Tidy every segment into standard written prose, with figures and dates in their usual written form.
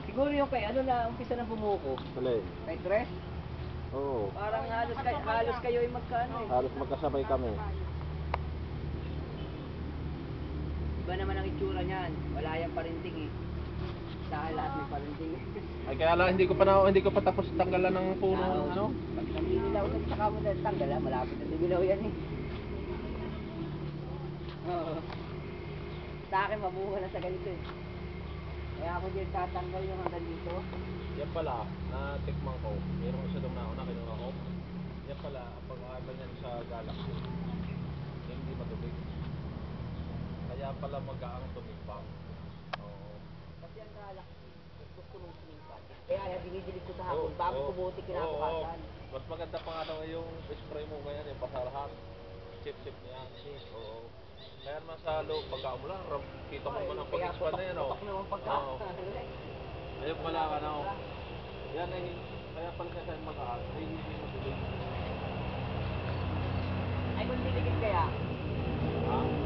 Siguro yung kay ano na umpisa na bumuko. Alin? Kay Tres. Oo. Parang halos kayo ay magkano eh. Halos magkasabay kami. Iba naman ang itsura niyan. Wala yang parinting eh. Sa lahat may parinting. Ay kaya lang hindi ko pa tapos tanggalan ng puno ano. Pag naninilaw na saka mo na tanggalan, malapit na dibilaw yan eh. Oo. Sa akin mabuha na sa ganito eh. Kaya ako din tatanggal yung hanggang dito. Yan pala, natikman ko. Meron isa doon na ako, nakinuha ko. Yan pala, ang pag-aaral niyan sa galaxy, hindi matubig. Kaya pala mag-aang tumigbang. Oo. Kasi ang galaxy, gusto mong sinipan. Kaya dinidilig ko sa hapon, bago kumuti kinabukasan. Mas maganda pa nga daw yung spray mo ngayon, yung pasarahan. Chip-chip niya. Oo. Kaya naman sa loob, pagka umulan, kita mo naman ang pag-expand na yan, o. Papak naman pagka. Ayun pala, ano, yan ay, kaya pala siya sa'yo mag-aas, ay hindi matubig. Ay kung diligid kaya,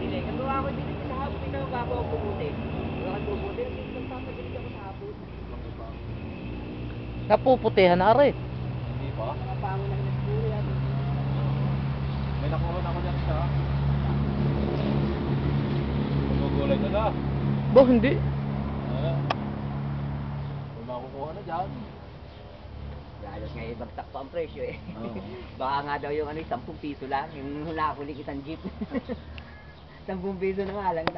dilig. Kung ako diligid sa hapon, ikaw bago ako kumuti. Kung ako kumuti, nagpapadilig ako sa hapon. Napuputihan na rin. Hindi pa? Mga pango na nagpuro yan. May nakuha na ako dyan siya. Magugulay ka na. Bo, hindi. May makukuha na dyan. Lalo ngayon bagtak pa ang presyo eh. Oo. Baka nga daw yung ano, 10 piso lang. Yung hula ko isang jeep. 10 piso na nga lang.